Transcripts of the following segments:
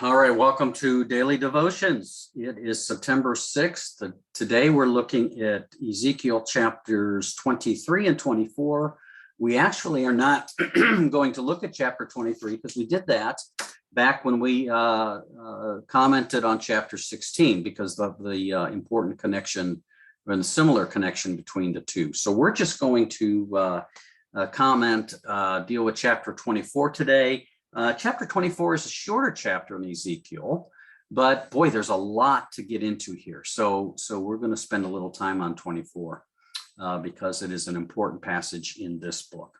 All right, welcome to Daily Devotions. It is September 6th. Today we're looking at Ezekiel chapters 23 and 24. We actually are not going to look at chapter 23 because we did that back when we commented on chapter 16 because of the important connection and the similar connection between the two. So we're just going to deal with chapter 24 today. Chapter 24 is a shorter chapter in Ezekiel, but boy, there's a lot to get into here. So we're going to spend a little time on 24 because it is an important passage in this book.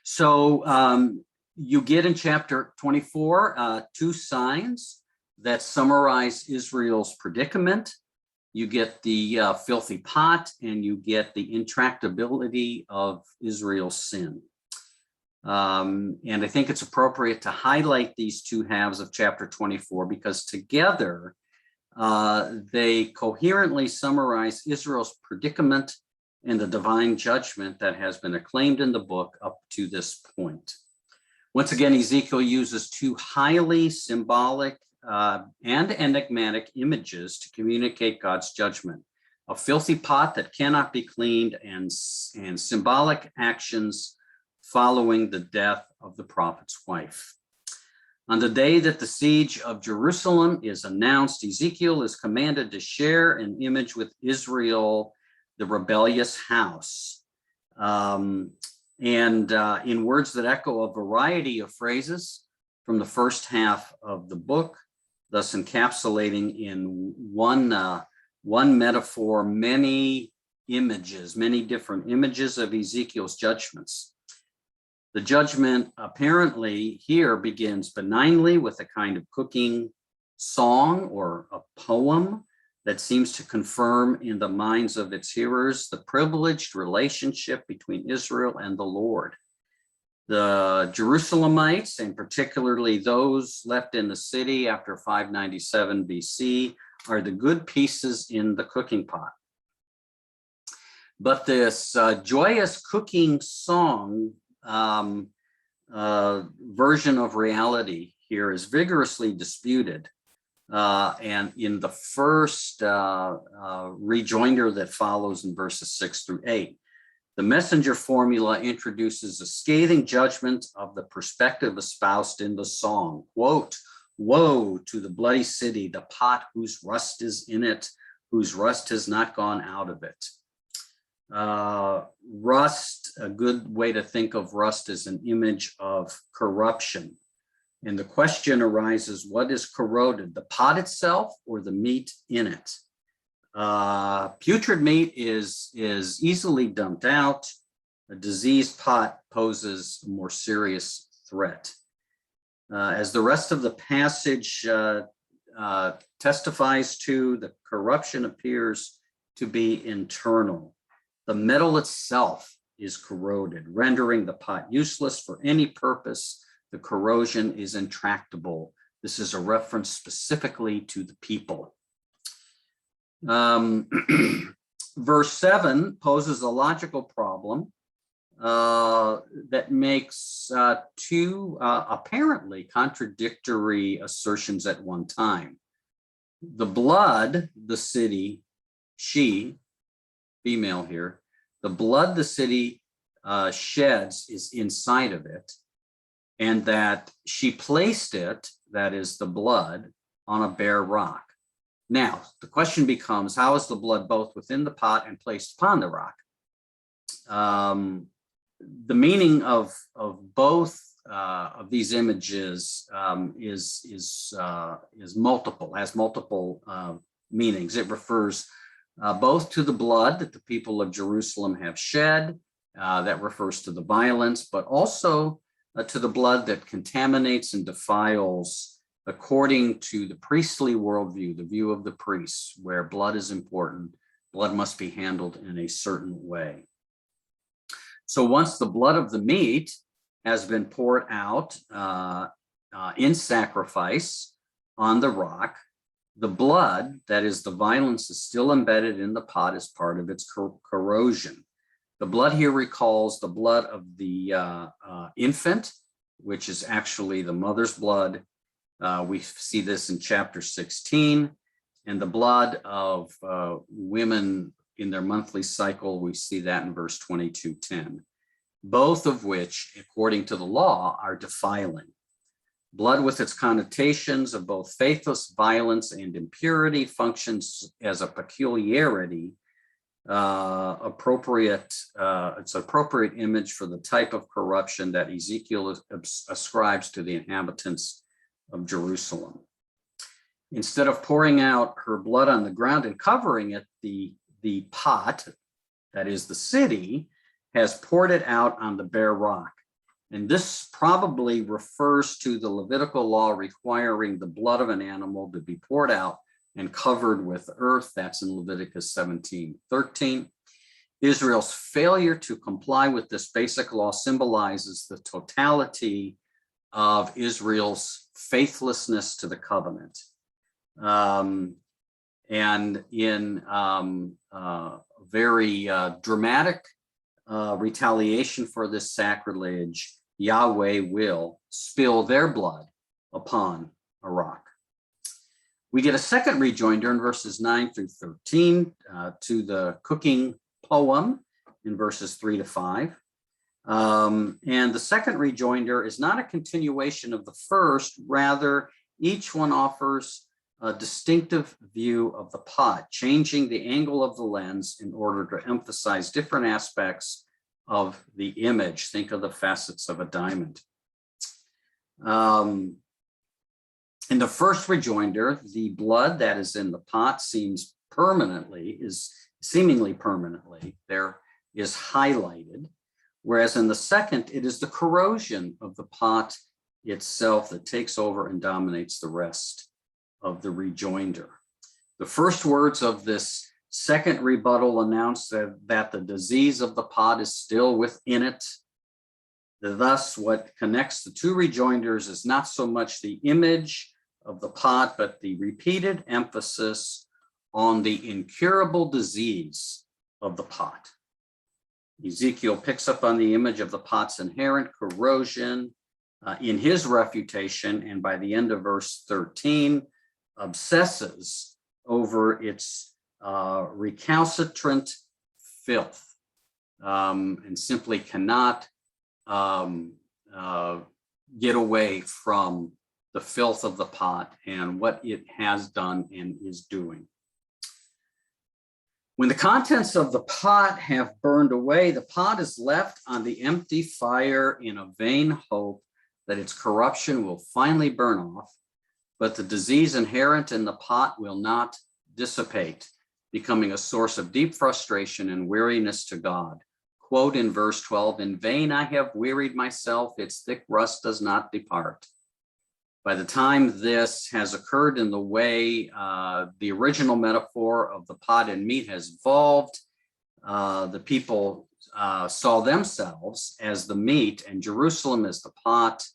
So you get in chapter 24 two signs that summarize Israel's predicament. You get the filthy pot, and you get the intractability of Israel's sin. And I think it's appropriate to highlight these two halves of chapter 24 because together they coherently summarize Israel's predicament and the divine judgment that has been acclaimed in the book up to this point. Once again, Ezekiel uses two highly symbolic and enigmatic images to communicate God's judgment: a filthy pot that cannot be cleaned and symbolic actions following the death of the prophet's wife. On the day that the siege of Jerusalem is announced, Ezekiel is commanded to share an image with Israel, the rebellious house. In words that echo a variety of phrases from the first half of the book, thus encapsulating in one metaphor many images, many different images of Ezekiel's judgments. The judgment apparently here begins benignly with a kind of cooking song or a poem that seems to confirm in the minds of its hearers the privileged relationship between Israel and the Lord. The Jerusalemites, and particularly those left in the city after 597 BC, are the good pieces in the cooking pot. But this joyous cooking song version of reality here is vigorously disputed. And in the first rejoinder that follows in verses 6 through 8, the messenger formula introduces a scathing judgment of the perspective espoused in the song. Quote, "Woe to the bloody city, the pot whose rust is in it, whose rust has not gone out of it." Rust, a good way to think of rust is an image of corruption. And the question arises, what is corroded, the pot itself or the meat in it? Putrid meat is easily dumped out. A diseased pot poses a more serious threat. As the rest of the passage testifies to, the corruption appears to be internal. The metal itself is corroded, rendering the pot useless for any purpose. The corrosion is intractable. This is a reference specifically to the people. Verse 7 poses a logical problem that makes two apparently contradictory assertions at one time. The blood, the city, she, female here, the blood the city sheds is inside of it, and that she placed it, that is the blood, on a bare rock. Now, the question becomes, how is the blood both within the pot and placed upon the rock? The meaning of both of these images is multiple, has multiple meanings. It refers both to the blood that the people of Jerusalem have shed, that refers to the violence, but also to the blood that contaminates and defiles according to the priestly worldview, the view of the priests, where blood is important, blood must be handled in a certain way. So once the blood of the meat has been poured out in sacrifice on the rock, the blood, that is the violence, is still embedded in the pot as part of its corrosion. The blood here recalls the blood of the infant, which is actually the mother's blood, We see this in chapter 16, and the blood of women in their monthly cycle, we see that in verse 22:10, both of which, according to the law, are defiling. Blood with its connotations of both faithless violence and impurity functions as a peculiarity, it's an appropriate image for the type of corruption that Ezekiel ascribes to the inhabitants of Jerusalem. Instead of pouring out her blood on the ground and covering it, the pot, that is the city, has poured it out on the bare rock. And this probably refers to the Levitical law requiring the blood of an animal to be poured out and covered with earth. That's in Leviticus 17:13. Israel's failure to comply with this basic law symbolizes the totality of Israel's faithlessness to the covenant. And in very dramatic retaliation for this sacrilege, Yahweh will spill their blood upon a rock. We get a second rejoinder in verses 9-13 to the cooking poem in verses 3-5. And the second rejoinder is not a continuation of the first, rather each one offers a distinctive view of the pot, changing the angle of the lens in order to emphasize different aspects of the image. Think of the facets of a diamond. In the first rejoinder, the blood that is in the pot seemingly permanently there is highlighted, whereas in the second, it is the corrosion of the pot itself that takes over and dominates the rest of the rejoinder. The first words of this second rebuttal announce that the disease of the pot is still within it. Thus, what connects the two rejoinders is not so much the image of the pot, but the repeated emphasis on the incurable disease of the pot. Ezekiel picks up on the image of the pot's inherent corrosion in his refutation, and by the end of verse 13, obsesses over its recalcitrant filth and simply cannot get away from the filth of the pot and what it has done and is doing. When the contents of the pot have burned away, the pot is left on the empty fire in a vain hope that its corruption will finally burn off, but the disease inherent in the pot will not dissipate, becoming a source of deep frustration and weariness to God. Quote in verse 12, "In vain I have wearied myself, its thick rust does not depart." By the time this has occurred in the way the original metaphor of the pot and meat has evolved, the people saw themselves as the meat and Jerusalem as the pot,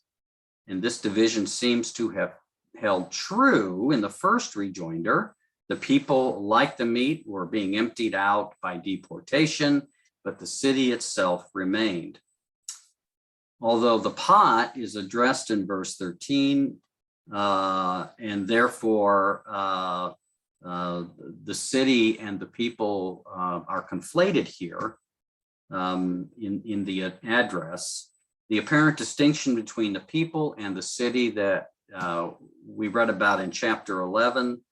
and this division seems to have held true in the first rejoinder. The people, like the meat, were being emptied out by deportation, but the city itself remained. Although the pot is addressed in verse 13, and therefore the city and the people are conflated here in the address, the apparent distinction between the people and the city that we read about in chapter 11,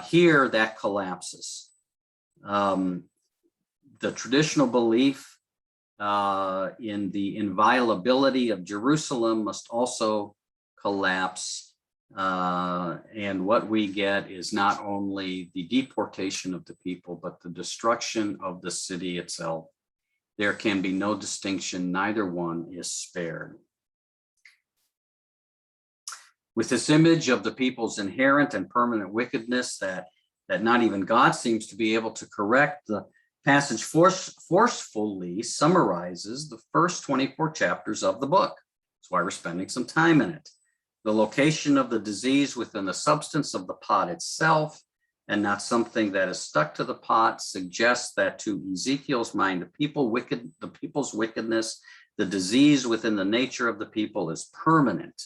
here that collapses. The traditional belief in the inviolability of Jerusalem must also collapse. And what we get is not only the deportation of the people, but the destruction of the city itself. There can be no distinction, neither one is spared. With this image of the people's inherent and permanent wickedness that not even God seems to be able to correct, the passage forcefully summarizes the first 24 chapters of the book. That's why we're spending some time in it. The location of the disease within the substance of the pot itself, and not something that is stuck to the pot, suggests that to Ezekiel's mind, the people's wickedness, the disease within the nature of the people is permanent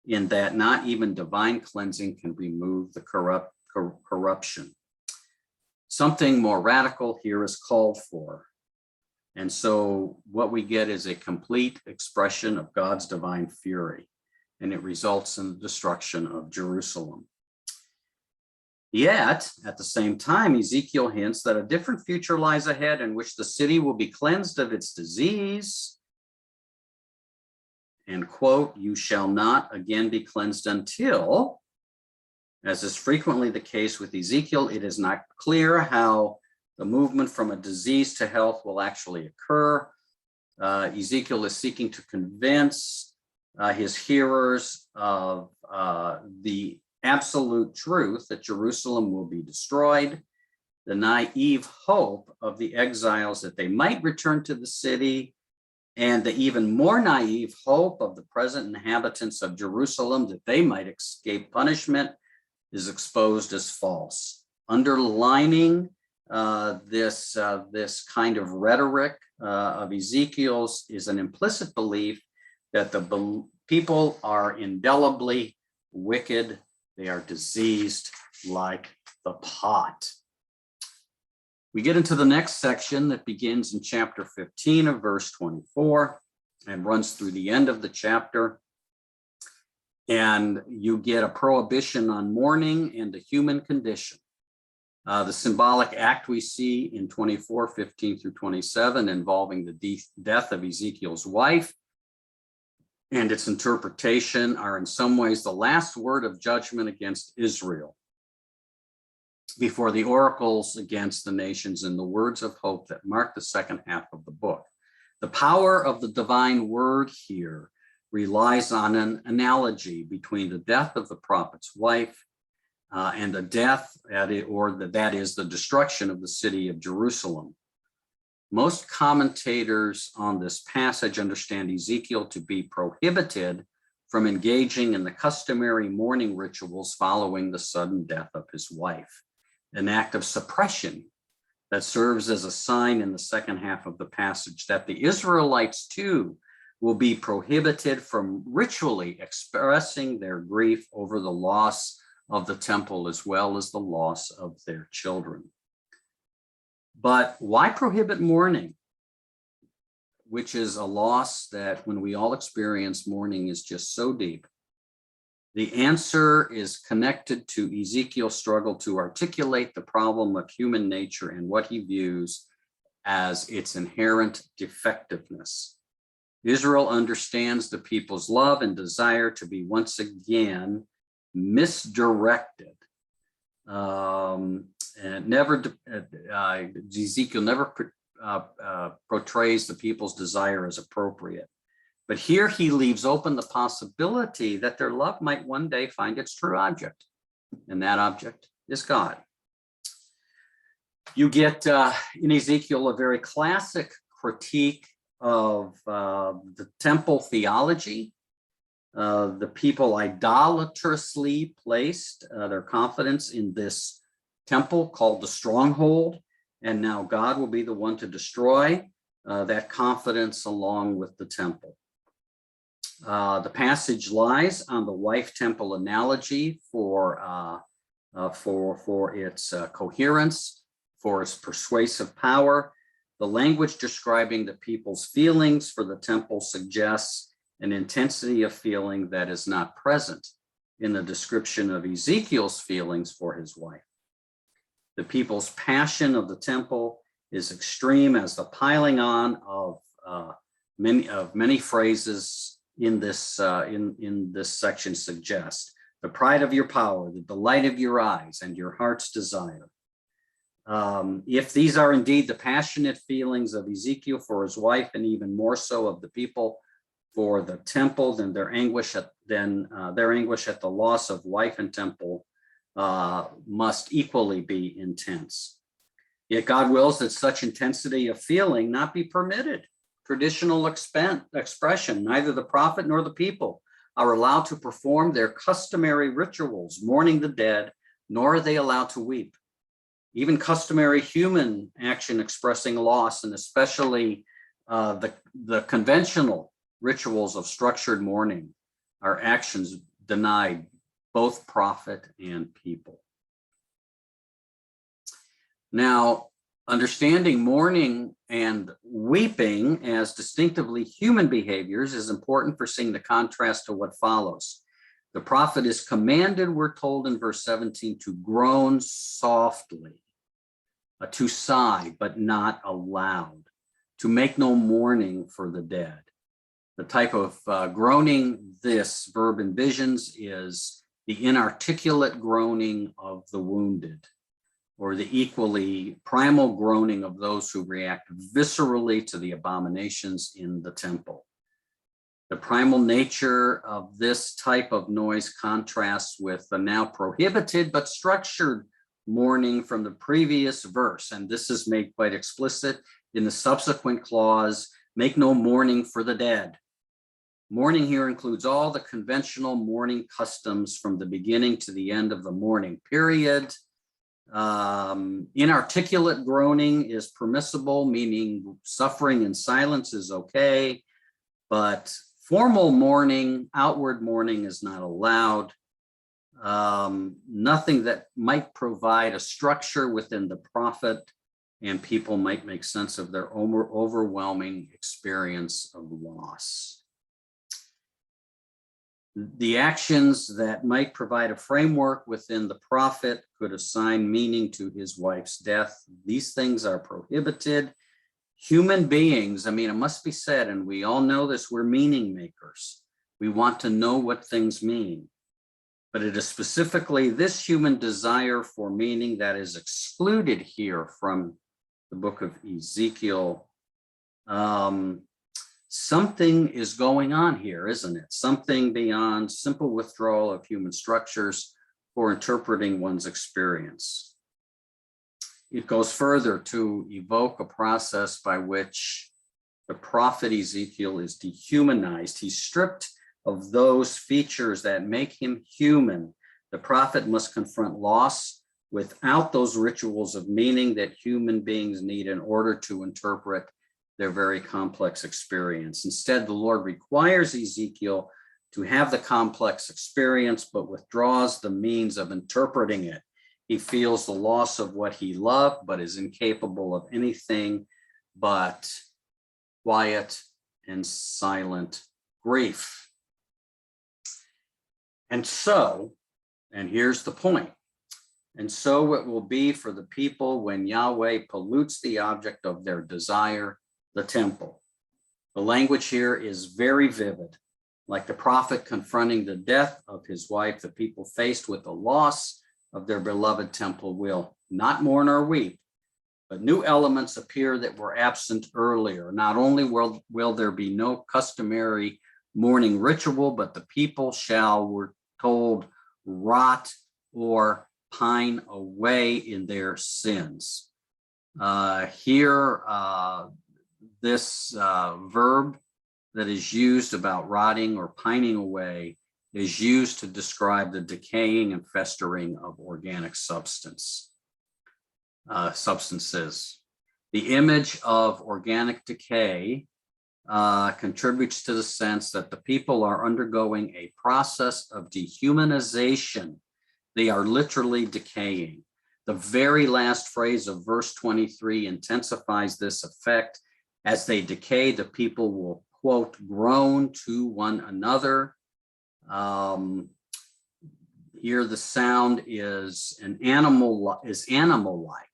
in that not even divine cleansing can remove the corruption. Something more radical here is called for. And so what we get is a complete expression of God's divine fury, and it results in the destruction of Jerusalem. Yet, at the same time, Ezekiel hints that a different future lies ahead in which the city will be cleansed of its disease. And quote, "You shall not again be cleansed until," as is frequently the case with Ezekiel, it is not clear how the movement from a disease to health will actually occur. Ezekiel is seeking to convince his hearers of the absolute truth that Jerusalem will be destroyed, the naive hope of the exiles that they might return to the city, and the even more naive hope of the present inhabitants of Jerusalem that they might escape punishment is exposed as false. Underlining this kind of rhetoric of Ezekiel's is an implicit belief that the people are indelibly wicked. They are diseased like the pot. We get into the next section that begins in chapter 15 of verse 24 and runs through the end of the chapter. And you get a prohibition on mourning and the human condition. The symbolic act we see in 24:15 through 27 involving the death of Ezekiel's wife and its interpretation are in some ways the last word of judgment against Israel before the oracles against the nations and the words of hope that mark the second half of the book. The power of the divine word here relies on an analogy between the death of the prophet's wife and the death that is the destruction of the city of Jerusalem. Most commentators on this passage understand Ezekiel to be prohibited from engaging in the customary mourning rituals following the sudden death of his wife, an act of suppression that serves as a sign in the second half of the passage that the Israelites too will be prohibited from ritually expressing their grief over the loss of the temple as well as the loss of their children. But why prohibit mourning, which is a loss that when we all experience, mourning is just so deep? The answer is connected to Ezekiel's struggle to articulate the problem of human nature and what he views as its inherent defectiveness. Israel understands the people's love and desire to be once again misdirected. Ezekiel never portrays the people's desire as appropriate. But here he leaves open the possibility that their love might one day find its true object, and that object is God. You get in Ezekiel a very classic critique of the temple theology. The people idolatrously placed their confidence in this temple called the stronghold, and now God will be the one to destroy that confidence along with the temple. The passage lies on the wife temple analogy for its coherence, for its persuasive power. The language describing the people's feelings for the temple suggests an intensity of feeling that is not present in the description of Ezekiel's feelings for his wife. The people's passion of the temple is extreme, as the piling on of many phrases in this section suggest. The pride of your power, the delight of your eyes, and your heart's desire. If these are indeed the passionate feelings of Ezekiel for his wife, and even more so of the people for the temple, then their anguish at the loss of wife and temple must equally be intense. Yet God wills that such intensity of feeling not be permitted. Traditional expression, neither the prophet nor the people are allowed to perform their customary rituals, mourning the dead, nor are they allowed to weep. Even customary human action expressing loss, and especially the conventional rituals of structured mourning, are actions denied both prophet and people. Now, understanding mourning and weeping as distinctively human behaviors is important for seeing the contrast to what follows. The prophet is commanded, we're told in verse 17, to groan softly, to sigh, but not aloud, to make no mourning for the dead. The type of groaning this verb envisions is the inarticulate groaning of the wounded, or the equally primal groaning of those who react viscerally to the abominations in the temple. The primal nature of this type of noise contrasts with the now prohibited but structured mourning from the previous verse, and this is made quite explicit in the subsequent clause, make no mourning for the dead. Mourning here includes all the conventional mourning customs from the beginning to the end of the mourning period. Inarticulate groaning is permissible, meaning suffering in silence is okay, but formal mourning, outward mourning is not allowed. Nothing that might provide a structure within the prophet, and people might make sense of their overwhelming experience of loss. The actions that might provide a framework within the prophet could assign meaning to his wife's death. These things are prohibited. Human beings, I mean, it must be said, and we all know this, we're meaning makers. We want to know what things mean. But it is specifically this human desire for meaning that is excluded here from the book of Ezekiel. Something is going on here, isn't it? Something beyond simple withdrawal of human structures for interpreting one's experience. It goes further to evoke a process by which the prophet Ezekiel is dehumanized. He's stripped of those features that make him human. The prophet must confront loss without those rituals of meaning that human beings need in order to interpret their very complex experience. Instead, the Lord requires Ezekiel to have the complex experience, but withdraws the means of interpreting it. He feels the loss of what he loved, but is incapable of anything but quiet and silent grief. And so, and here's the point, and so it will be for the people when Yahweh pollutes the object of their desire, the temple. The language here is very vivid. Like the prophet confronting the death of his wife, the people faced with the loss of their beloved temple will not mourn or weep, but new elements appear that were absent earlier. Not only will there be no customary mourning ritual, but the people shall, we're told, rot or pine away in their sins. This verb that is used about rotting or pining away is used to describe the decaying and festering of organic substances. The image of organic decay contributes to the sense that the people are undergoing a process of dehumanization. They are literally decaying. The very last phrase of verse 23 intensifies this effect. As they decay, the people will, quote, groan to one another. Here the sound is animal-like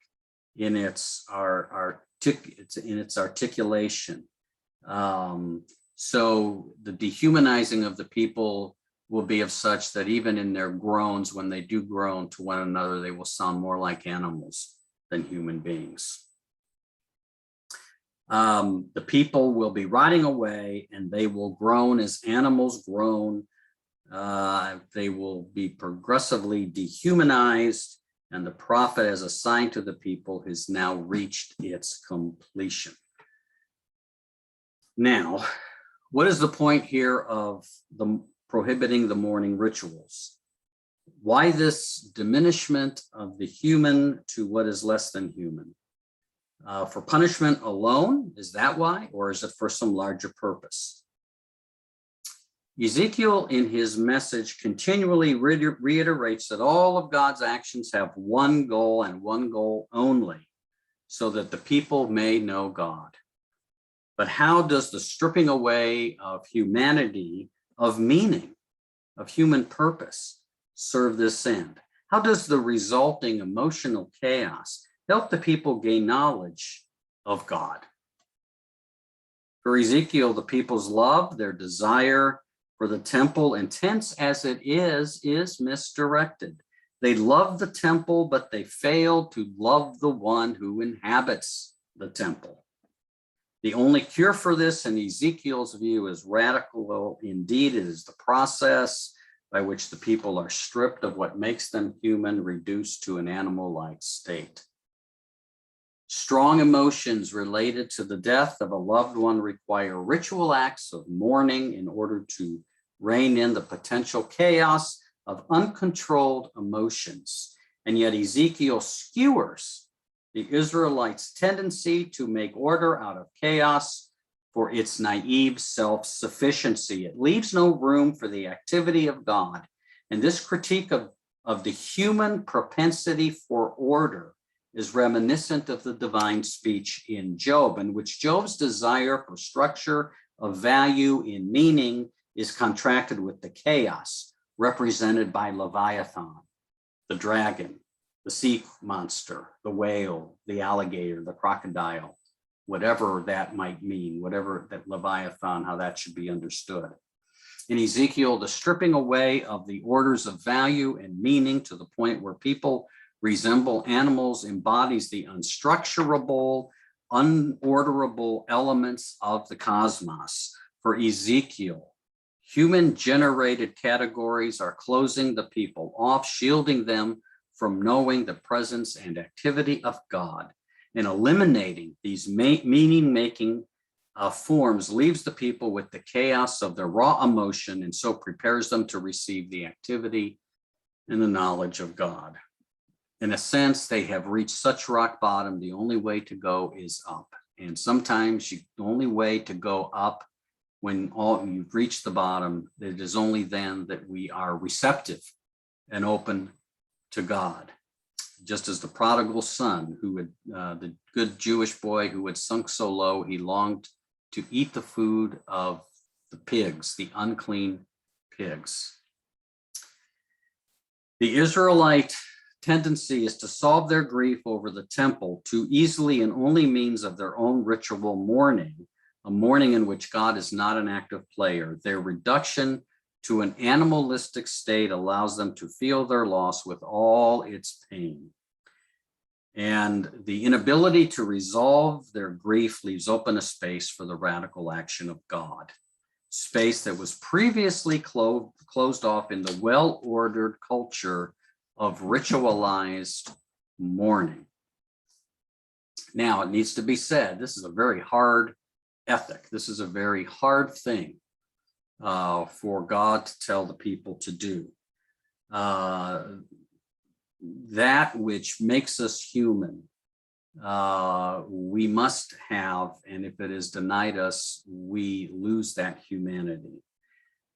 in its articulation. So the dehumanizing of the people will be of such that even in their groans, when they do groan to one another, they will sound more like animals than human beings. The people will be rotting away, and they will groan as animals groan. They will be progressively dehumanized, and the prophet as assigned to the people has now reached its completion. Now, what is the point here of the prohibiting the mourning rituals? Why this diminishment of the human to what is less than human? For punishment alone, is that why? Or is it for some larger purpose? Ezekiel, in his message, continually reiterates that all of God's actions have one goal and one goal only, so that the people may know God. But how does the stripping away of humanity, of meaning, of human purpose, serve this end? How does the resulting emotional chaos help the people gain knowledge of God? For Ezekiel, the people's love, their desire for the temple, intense as it is misdirected. They love the temple, but they fail to love the one who inhabits the temple. The only cure for this, in Ezekiel's view, is radical. Indeed, it is the process by which the people are stripped of what makes them human, reduced to an animal-like state. Strong emotions related to the death of a loved one require ritual acts of mourning in order to rein in the potential chaos of uncontrolled emotions. And yet Ezekiel skewers the Israelites' tendency to make order out of chaos for its naive self-sufficiency. It leaves no room for the activity of God. And this critique of the human propensity for order is reminiscent of the divine speech in Job, in which Job's desire for structure of value in meaning is contracted with the chaos represented by Leviathan, the dragon, the sea monster, the whale, the alligator, the crocodile, whatever that might mean, whatever that Leviathan, how that should be understood. In Ezekiel, the stripping away of the orders of value and meaning to the point where people resemble animals embodies the unstructurable, unorderable elements of the cosmos. For Ezekiel, human-generated categories are closing the people off, shielding them from knowing the presence and activity of God, and eliminating these meaning-making forms leaves the people with the chaos of their raw emotion, and so prepares them to receive the activity and the knowledge of God. In a sense, they have reached such rock bottom, the only way to go is up. And sometimes the only way to go up, when you've reached the bottom, it is only then that we are receptive and open to God. Just as the prodigal son, the good Jewish boy who had sunk so low, he longed to eat the food of the pigs, the unclean pigs. The Israelite tendency is to solve their grief over the temple too easily and only means of their own ritual mourning, a mourning in which God is not an active player. Their reduction to an animalistic state allows them to feel their loss with all its pain. And the inability to resolve their grief leaves open a space for the radical action of God, space that was previously closed off in the well-ordered culture of ritualized mourning. Now, it needs to be said, this is a very hard ethic. This is a very hard thing for God to tell the people to do. That which makes us human, we must have, and if it is denied us, we lose that humanity.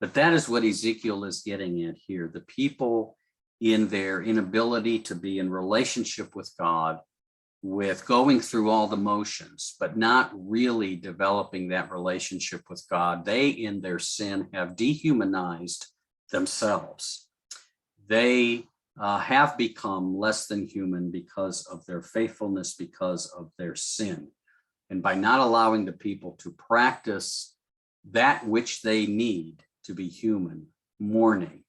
But that is what Ezekiel is getting at here. The people, in their inability to be in relationship with God, with going through all the motions, but not really developing that relationship with God, they, in their sin, have dehumanized themselves. They have become less than human because of their faithfulness, because of their sin. And by not allowing the people to practice that which they need to be human, mourning,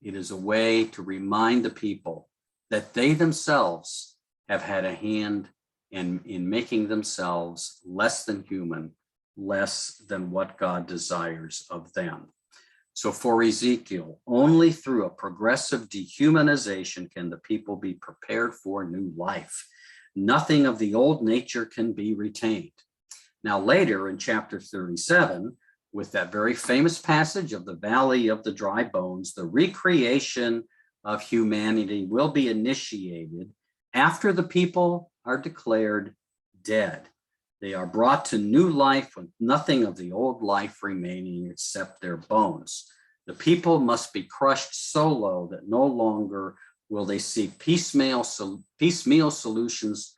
it is a way to remind the people that they themselves have had a hand in making themselves less than human, less than what God desires of them. So for Ezekiel, only through a progressive dehumanization can the people be prepared for new life. Nothing of the old nature can be retained. Now later in chapter 37, with that very famous passage of the Valley of the Dry Bones, the recreation of humanity will be initiated after the people are declared dead. They are brought to new life with nothing of the old life remaining except their bones. The people must be crushed so low that no longer will they seek piecemeal solutions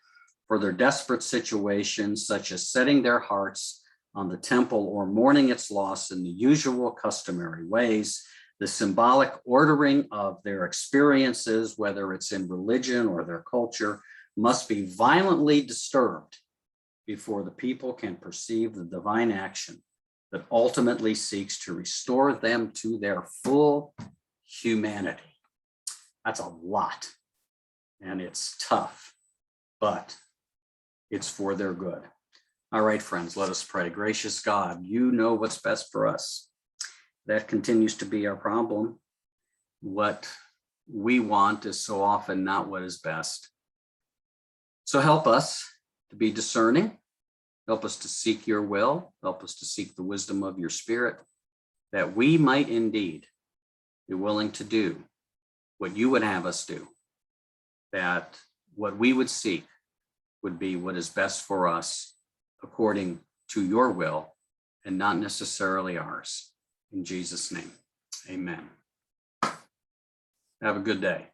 for their desperate situations, such as setting their hearts on the temple or mourning its loss in the usual customary ways. The symbolic ordering of their experiences, whether it's in religion or their culture, must be violently disturbed before the people can perceive the divine action that ultimately seeks to restore them to their full humanity. That's a lot, and it's tough, but it's for their good. All right, friends, let us pray. Gracious God, you know what's best for us. That continues to be our problem. What we want is so often not what is best. So help us to be discerning. Help us to seek your will. Help us to seek the wisdom of your Spirit, that we might indeed be willing to do what you would have us do, that what we would seek would be what is best for us according to your will and not necessarily ours. In Jesus' name, amen. Have a good day.